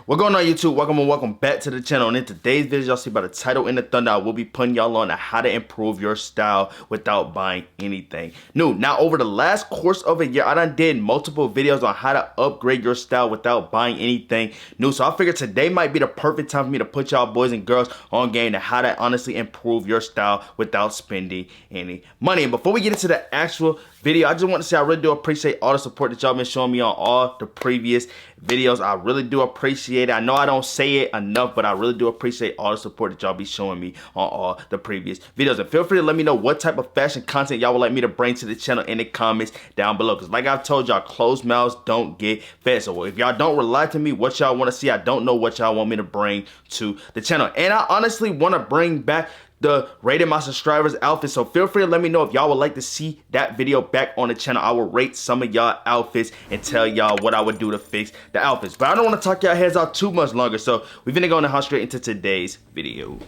What's going on, YouTube? Welcome back to the channel. And in today's video, y'all see by the title and the thunder, I will be putting y'all on how to improve your style without buying anything new. Now, over the last course of a year, I done did multiple videos on how to upgrade your style without buying anything new. So I figured today might be the perfect time for me to put y'all boys and girls on game to how to honestly improve your style without spending any money. And before we get into the actual video, I just want to say I really do appreciate all the support that y'all been showing me on all the previous videos. I really do appreciate it. I know I don't say it enough, but I really do appreciate all the support that y'all be showing me on all the previous videos. And feel free to let me know what type of fashion content y'all would like me to bring to the channel in the comments down below. Because like I've told y'all, closed mouths don't get fed. So if y'all don't rely to me what y'all want to see, I don't know what y'all want me to bring to the channel. And I honestly want to bring back the rating my subscribers outfits, so feel free to let me know if y'all would like to see that video back on the channel. I will rate some of y'all outfits and tell y'all what I would do to fix the outfits. But I don't want to talk y'all heads out too much longer, so we're gonna go and hop straight into today's video.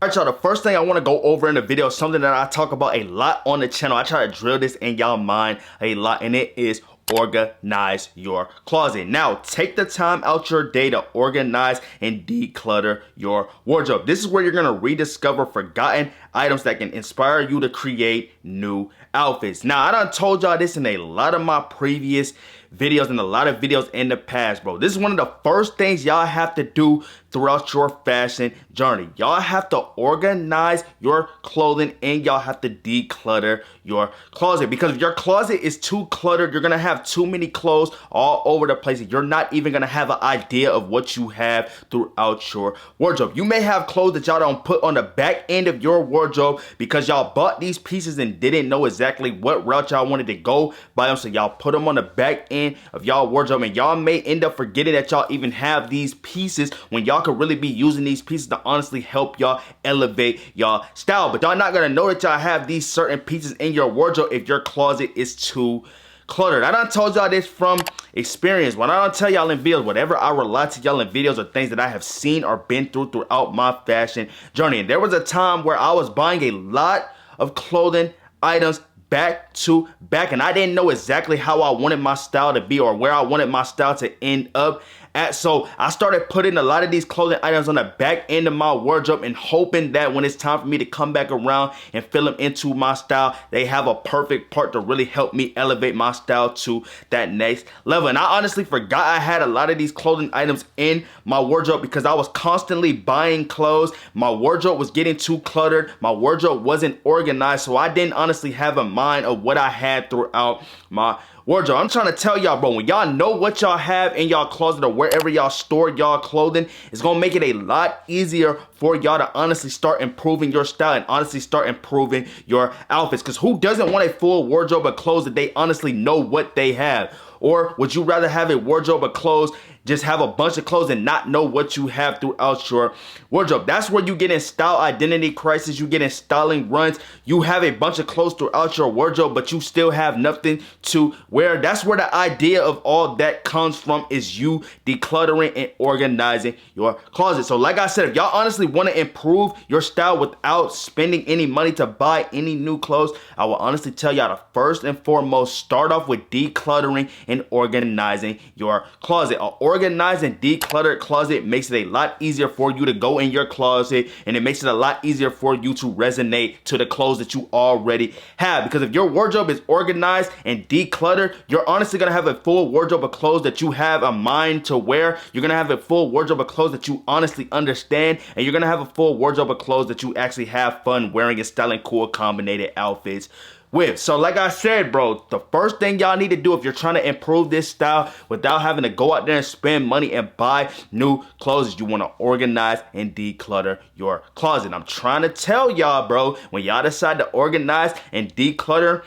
Alright, y'all, the first thing I want to go over in the video is something that I talk about a lot on the channel. I try to drill this in y'all mind a lot, and it is organize your closet. Now, take the time out your day to organize and declutter your wardrobe. This is where you're going to rediscover forgotten items that can inspire you to create new outfits. Now, I done told y'all this in a lot of my previous videos and a lot of videos in the past, bro. This is one of the first things y'all have to do throughout your fashion journey. Y'all have to organize your clothing and y'all have to declutter your closet, because if your closet is too cluttered, you're gonna have too many clothes all over the place. You're not even gonna have an idea of what you have throughout your wardrobe. You may have clothes that y'all don't put on the back end of your wardrobe because y'all bought these pieces and didn't know exactly what route y'all wanted to go by them, so y'all put them on the back end of y'all wardrobe, and y'all may end up forgetting that y'all even have these pieces when y'all could really be using these pieces to honestly help y'all elevate y'all style. But y'all not gonna know that y'all have these certain pieces in your wardrobe if your closet is too cluttered. I done told y'all this from experience. When I don't tell y'all in videos, whatever I rely to y'all in videos are things that I have seen or been through throughout my fashion journey. And there was a time where I was buying a lot of clothing items back to back, and I didn't know exactly how I wanted my style to be or where I wanted my style to end up at. So I started putting a lot of these clothing items on the back end of my wardrobe and hoping that when it's time for me to come back around and fill them into my style, they have a perfect part to really help me elevate my style to that next level. And I honestly forgot I had a lot of these clothing items in my wardrobe because I was constantly buying clothes. My wardrobe was getting too cluttered. My wardrobe wasn't organized, so I didn't honestly have a mind of what I had throughout my wardrobe. I'm trying to tell y'all, bro, when y'all know what y'all have in y'all closet or wherever y'all store y'all clothing, it's gonna make it a lot easier for y'all to honestly start improving your style and honestly start improving your outfits. Because who doesn't want a full wardrobe of clothes that they honestly know what they have? Or would you rather have a wardrobe of clothes, just have a bunch of clothes and not know what you have throughout your wardrobe? That's where you get in style identity crisis. You get in styling runs. You have a bunch of clothes throughout your wardrobe, but you still have nothing to wear. That's where the idea of all that comes from, is you decluttering and organizing your closet. So like I said, if y'all honestly want to improve your style without spending any money to buy any new clothes, I will honestly tell y'all to first and foremost start off with decluttering and organizing your closet. An organized and decluttered closet makes it a lot easier for you to go in your closet, and it makes it a lot easier for you to resonate to the clothes that you already have. Because if your wardrobe is organized and decluttered, you're honestly gonna have a full wardrobe of clothes that you have a mind to wear. You're gonna have a full wardrobe of clothes that you honestly understand, and you're gonna have a full wardrobe of clothes that you actually have fun wearing and styling cool combinated outfits with. So like I said, bro, the first thing y'all need to do if you're trying to improve this style without having to go out there and spend money and buy new clothes is you want to organize and declutter your closet. I'm trying to tell y'all, bro, when y'all decide to organize and declutter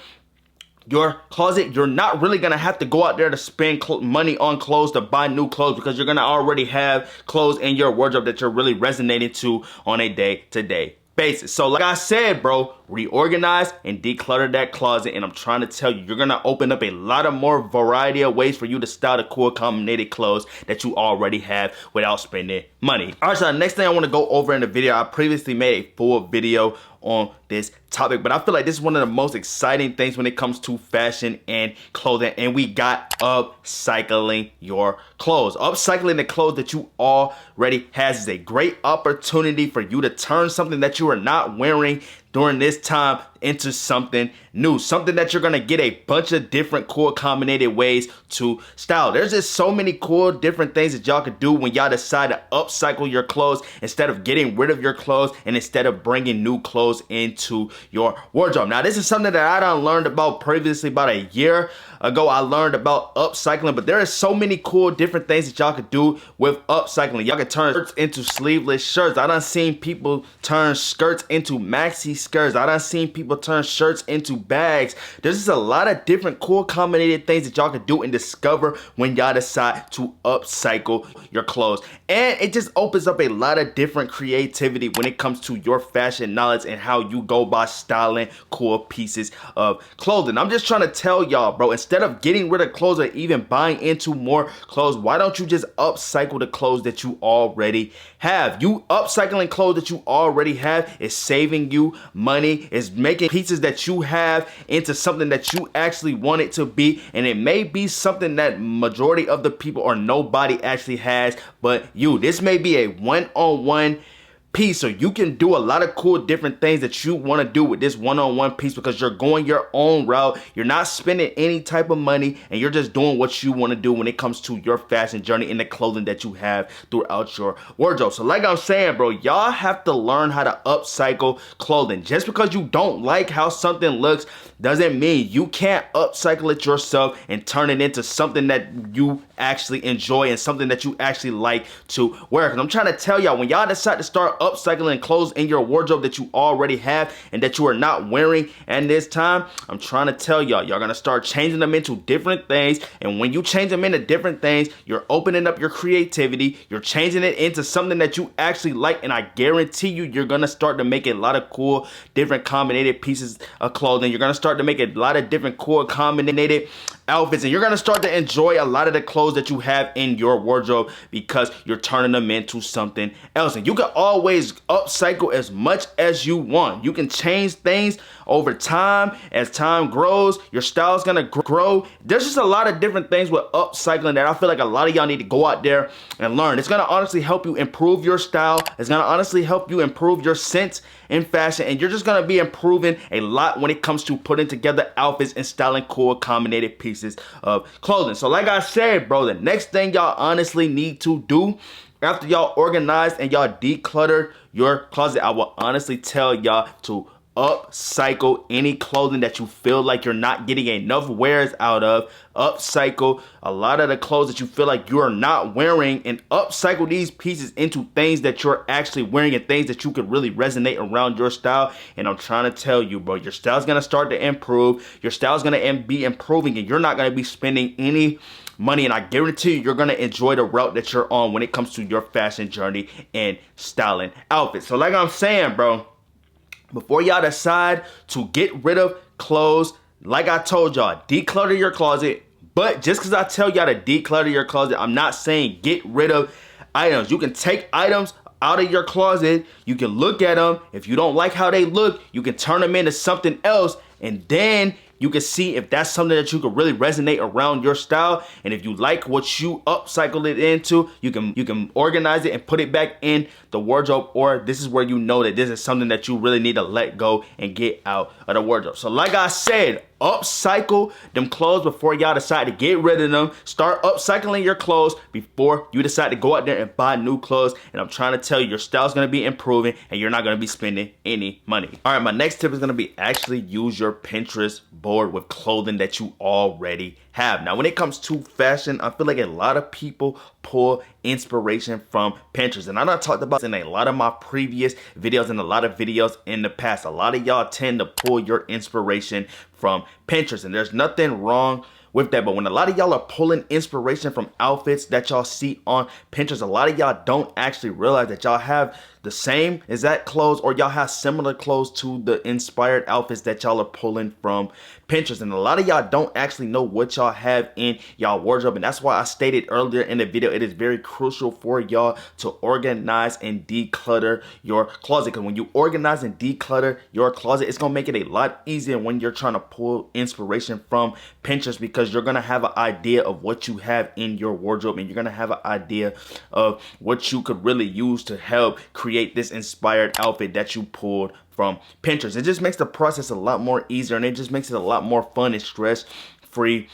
your closet, you're not really gonna have to go out there to spend money on clothes to buy new clothes, because you're gonna already have clothes in your wardrobe that you're really resonating to on a day-to-day basis. So like I said, bro, reorganize and declutter that closet. And I'm trying to tell you, you're gonna open up a lot of more variety of ways for you to style the cool combinated clothes that you already have without spending money. All right, so the next thing I want to go over in the video, I previously made a full video on this topic, but I feel like this is one of the most exciting things when it comes to fashion and clothing, and we got upcycling your clothes. Upcycling the clothes that you already has is a great opportunity for you to turn something that you are not wearing during this time into something new, something that you're gonna get a bunch of different cool combinated ways to style. There's just so many cool different things that y'all could do when y'all decide to upcycle your clothes instead of getting rid of your clothes and instead of bringing new clothes into your wardrobe. Now, this is something that I done learned about previously. About a year ago, I learned about upcycling, but there are so many cool different things that y'all could do with upcycling. Y'all could turn shirts into sleeveless shirts. I done seen people turn skirts into maxi skirts. I done seen people turn shirts into bags. There's just a lot of different cool combinated things that y'all could do and discover when y'all decide to upcycle your clothes. And it just opens up a lot of different creativity when it comes to your fashion knowledge and how you go by styling cool pieces of clothing. I'm just trying to tell y'all, bro, instead of getting rid of clothes or even buying into more clothes, why don't you just upcycle the clothes that you already have? You upcycling clothes that you already have is saving you money, is making pieces that you have into something that you actually want it to be, and it may be something that majority of the people or nobody actually has but you. This may be a one-on-one piece, so you can do a lot of cool different things that you want to do with this one-on-one piece because you're going your own route. You're not spending any type of money, and you're just doing what you want to do when it comes to your fashion journey and the clothing that you have throughout your wardrobe. So like I'm saying, bro, y'all have to learn how to upcycle clothing. Just because you don't like how something looks doesn't mean you can't upcycle it yourself and turn it into something that you actually enjoy and something that you actually like to wear. Because I'm trying to tell y'all, when y'all decide to start upcycling clothes in your wardrobe that you already have and that you are not wearing and this time, I'm trying to tell y'all, y'all gonna start changing them into different things. And when you change them into different things, you're opening up your creativity, you're changing it into something that you actually like, and I guarantee you, you're gonna start to make a lot of cool different combinated pieces of clothing. You're gonna start to make a lot of different cool combinated outfits, and you're gonna start to enjoy a lot of the clothes that you have in your wardrobe because you're turning them into something else. And you can always upcycle as much as you want. You can change things over time. As time grows, your style is gonna grow. There's just a lot of different things with upcycling that I feel like a lot of y'all need to go out there and learn. It's gonna honestly help you improve your style. It's gonna honestly help you improve your sense in fashion, and you're just gonna be improving a lot when it comes to putting together outfits and styling cool combinated pieces of clothing. So like I said, bro, the next thing y'all honestly need to do after y'all organize and y'all declutter your closet, I will honestly tell y'all to upcycle any clothing that you feel like you're not getting enough wears out of. Upcycle a lot of the clothes that you feel like you're not wearing, and upcycle these pieces into things that you're actually wearing and things that you could really resonate around your style. And I'm trying to tell you, bro, your style's gonna start to improve. Your style's gonna be improving, and you're not gonna be spending any money, and I guarantee you're gonna enjoy the route that you're on when it comes to your fashion journey and styling outfits. So like I'm saying, bro, before y'all decide to get rid of clothes, like I told y'all, declutter your closet. But just because I tell y'all to declutter your closet, I'm not saying get rid of items. You can take items out of your closet. You can look at them. If you don't like how they look, you can turn them into something else, and then you can see if that's something that you could really resonate around your style. And if you like what you upcycle it into, you can organize it and put it back in the wardrobe. Or this is where you know that this is something that you really need to let go and get out of the wardrobe. So like I said, upcycle them clothes before y'all decide to get rid of them. Start upcycling your clothes before you decide to go out there and buy new clothes. And I'm trying to tell you, your style's gonna be improving and you're not gonna be spending any money. All right, my next tip is gonna be actually use your Pinterest board with clothing that you already have. Now, when it comes to fashion, I feel like a lot of people pull inspiration from Pinterest. And I done talked about this in a lot of my previous videos and a lot of videos in the past. A lot of y'all tend to pull your inspiration from Pinterest, and there's nothing wrong with that. But when a lot of y'all are pulling inspiration from outfits that y'all see on Pinterest, a lot of y'all don't actually realize that y'all have the same exact clothes, or y'all have similar clothes to the inspired outfits that y'all are pulling from Pinterest. And a lot of y'all don't actually know what y'all have in y'all wardrobe, and that's why I stated earlier in the video, it is very crucial for y'all to organize and declutter your closet. Because when you organize and declutter your closet, it's gonna make it a lot easier when you're trying to pull inspiration from Pinterest, because you're gonna have an idea of what you have in your wardrobe, and you're gonna have an idea of what you could really use to help create this inspired outfit that you pulled from Pinterest. It just makes the process a lot more easier, and it just makes it a lot more fun and stress free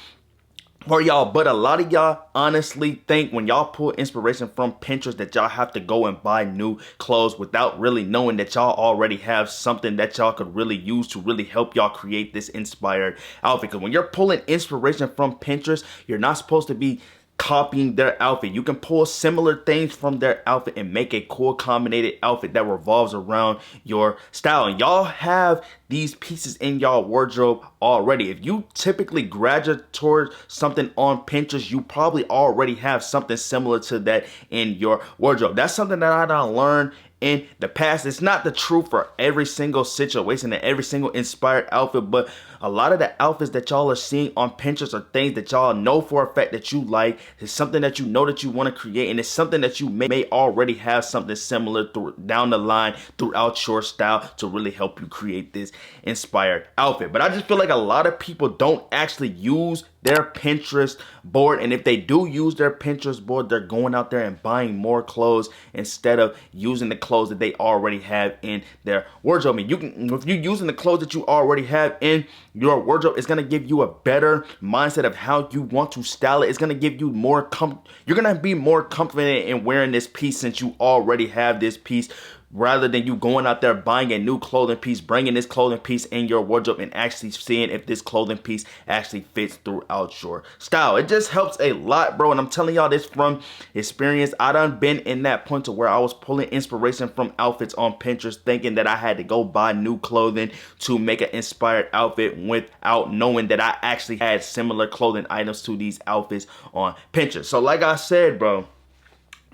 for y'all. But a lot of y'all honestly think when y'all pull inspiration from Pinterest that y'all have to go and buy new clothes without really knowing that y'all already have something that y'all could really use to really help y'all create this inspired outfit. Because when you're pulling inspiration from Pinterest, you're not supposed to be copying their outfit. You can pull similar things from their outfit and make a cool combinated outfit that revolves around your style. And y'all have these pieces in y'all wardrobe already. If you typically graduate towards something on Pinterest, you probably already have something similar to that in your wardrobe. That's something that I done learned in the past. It's not the truth for every single situation and every single inspired outfit, but a lot of the outfits that y'all are seeing on Pinterest are things that y'all know for a fact that you like. It's something that you know that you want to create, and it's something that you may already have something similar down the line throughout your style to really help you create this inspired outfit. But I just feel like a lot of people don't actually use their Pinterest board, and if they do use their Pinterest board, they're going out there and buying more clothes instead of using the clothes that they already have in their wardrobe. And if you're using the clothes that you already have in your wardrobe, it's gonna give you a better mindset of how you want to style it. It's gonna give you more you're gonna be more confident in wearing this piece since you already have this piece, rather than you going out there buying a new clothing piece, bringing this clothing piece in your wardrobe and actually seeing if this clothing piece actually fits throughout your style. It just helps a lot, bro. And I'm telling y'all this from experience. I done been in that point to where I was pulling inspiration from outfits on Pinterest, thinking that I had to go buy new clothing to make an inspired outfit without knowing that I actually had similar clothing items to these outfits on Pinterest. So like I said, bro,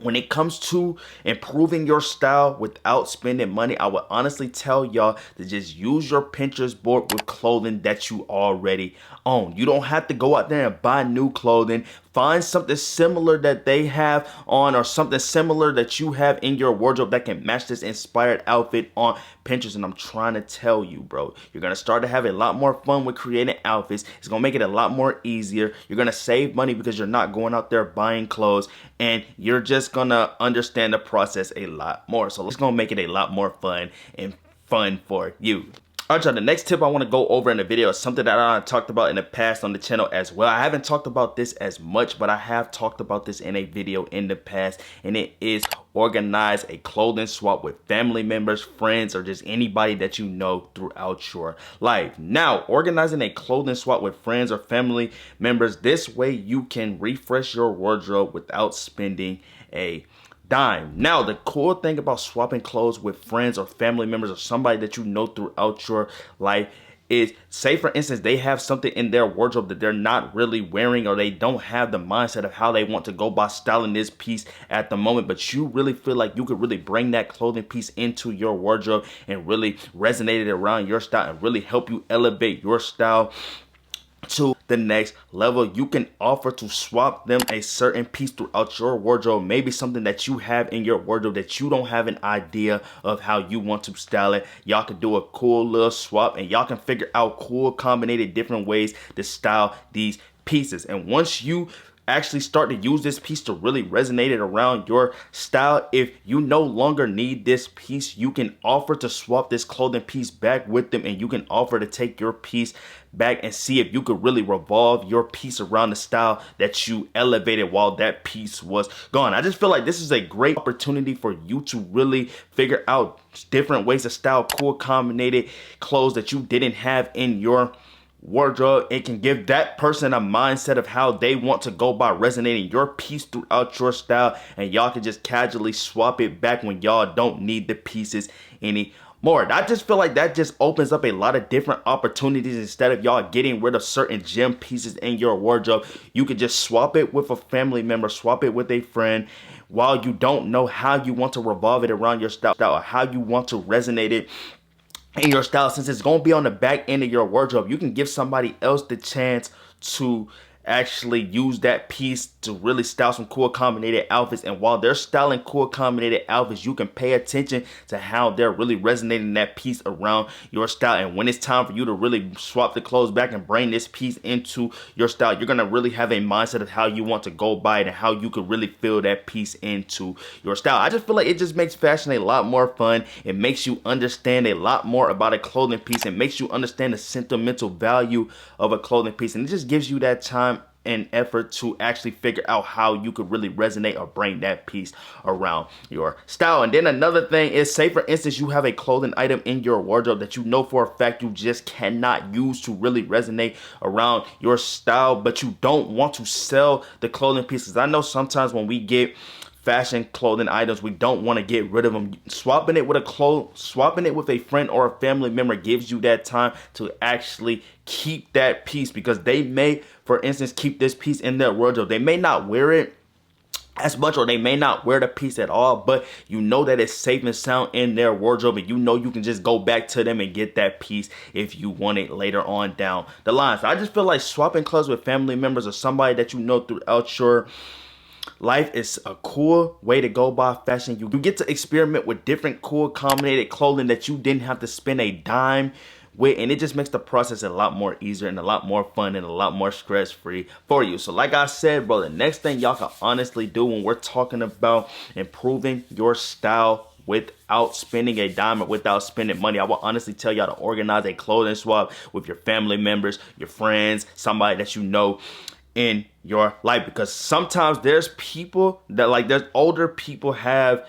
when it comes to improving your style without spending money, I would honestly tell y'all to just use your Pinterest board with clothing that you already own. You don't have to go out there and buy new clothing. Find something similar that they have on, or something similar that you have in your wardrobe that can match this inspired outfit on Pinterest. And I'm trying to tell you, bro, you're going to start to have a lot more fun with creating outfits. It's going to make it a lot more easier. You're going to save money because you're not going out there buying clothes, and you're just going to understand the process a lot more. So it's going to make it a lot more fun for you. Alright, y'all, the next tip I want to go over in the video is something that I talked about in the past on the channel as well. I haven't talked about this as much, but I have talked about this in a video in the past, and it is organize a clothing swap with family members, friends, or just anybody that you know throughout your life. Now, organizing a clothing swap with friends or family members, this way you can refresh your wardrobe without spending a dime. Now, the cool thing about swapping clothes with friends or family members or somebody that you know throughout your life is, say for instance, they have something in their wardrobe that they're not really wearing, or they don't have the mindset of how they want to go by styling this piece at the moment, but you really feel like you could really bring that clothing piece into your wardrobe and really resonate it around your style and really help you elevate your style to the next level. You can offer to swap them a certain piece throughout your wardrobe, maybe something that you have in your wardrobe that you don't have an idea of how you want to style it. Y'all can do a cool little swap, and y'all can figure out cool combinated different ways to style these pieces. And once you actually start to use this piece to really resonate it around your style, if you no longer need this piece, you can offer to swap this clothing piece back with them, and you can offer to take your piece back and see if you could really revolve your piece around the style that you elevated while that piece was gone. I just feel like this is a great opportunity for you to really figure out different ways to style cool combinated clothes that you didn't have in your wardrobe. It can give that person a mindset of how they want to go by resonating your piece throughout your style, and y'all can just casually swap it back when y'all don't need the pieces anymore. I just feel like that just opens up a lot of different opportunities. Instead of y'all getting rid of certain gem pieces in your wardrobe, you could just swap it with a family member, swap it with a friend, while you don't know how you want to revolve it around your style or how you want to resonate it in your style, since it's going to be on the back end of your wardrobe, you can give somebody else the chance to actually use that piece to really style some cool combinated outfits. And while they're styling cool combinated outfits, you can pay attention to how they're really resonating that piece around your style. And when it's time for you to really swap the clothes back and bring this piece into your style, you're gonna really have a mindset of how you want to go by it and how you could really feel that piece into your style. I just feel like it just makes fashion a lot more fun. It makes you understand a lot more about a clothing piece. It makes you understand the sentimental value of a clothing piece, and it just gives you that time and effort to actually figure out how you could really resonate or bring that piece around your style. And then another thing is, say for instance you have a clothing item in your wardrobe that you know for a fact you just cannot use to really resonate around your style, but you don't want to sell the clothing pieces. I know sometimes when we get fashion clothing items, we don't want to get rid of them. Swapping it with a friend or a family member gives you that time to actually keep that piece, because they may, for instance, keep this piece in their wardrobe. They may not wear it as much, or they may not wear the piece at all, but you know that it's safe and sound in their wardrobe, and you know you can just go back to them and get that piece if you want it later on down the line. So I just feel like swapping clothes with family members or somebody that you know throughout your life is a cool way to go by fashion. You get to experiment with different cool combinated clothing that you didn't have to spend a dime with, and it just makes the process a lot more easier and a lot more fun and a lot more stress-free for you. So like I said, bro, the next thing y'all can honestly do when we're talking about improving your style without spending a dime or without spending money, I will honestly tell y'all to organize a clothing swap with your family members, your friends, somebody that you know in your life. Because sometimes there's people that, there's older people have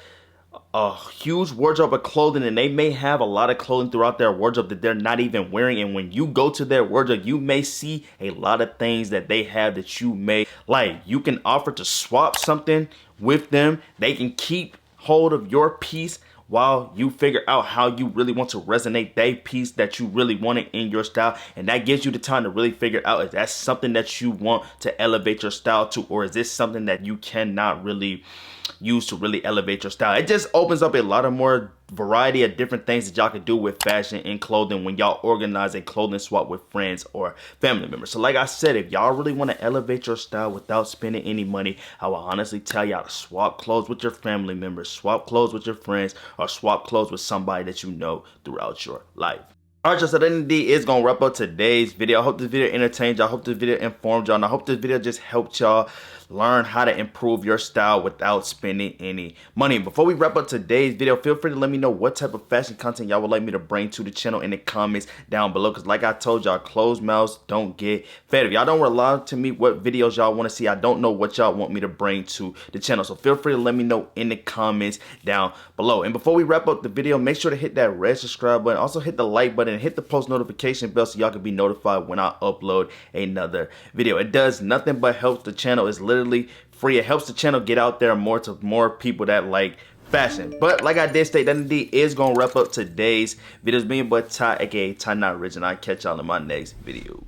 a huge wardrobe of clothing, and they may have a lot of clothing throughout their wardrobe that they're not even wearing. And when you go to their wardrobe, you may see a lot of things that they have that you may like. You can offer to swap something with them. They can keep hold of your piece while you figure out how you really want to resonate that piece that you really wanted in your style. And that gives you the time to really figure out if that's something that you want to elevate your style to, or is this something that you cannot really use to really elevate your style. It just opens up a lot of more variety of different things that y'all can do with fashion and clothing when y'all organize a clothing swap with friends or family members. So like I said, if y'all really want to elevate your style without spending any money, I will honestly tell y'all to swap clothes with your family members, swap clothes with your friends, or swap clothes with somebody that you know throughout your life. Alright, y'all, so that indeed is going to wrap up today's video. I hope this video entertained y'all. I hope this video informed y'all. And I hope this video just helped y'all learn how to improve your style without spending any money. Before we wrap up today's video, feel free to let me know what type of fashion content y'all would like me to bring to the channel in the comments down below. Because like I told y'all, closed mouths don't get fed. If y'all don't rely to me what videos y'all want to see, I don't know what y'all want me to bring to the channel. So feel free to let me know in the comments down below. And before we wrap up the video, make sure to hit that red subscribe button. Also hit the like button and hit the post notification bell so y'all can be notified when I upload another video. It does nothing but helps the channel. It's literally free. It helps the channel get out there more to more people that like fashion. But like I did state, that indeed is gonna wrap up today's videos. Being but Ty, aka Tynotrixh, and I'll catch y'all in my next video.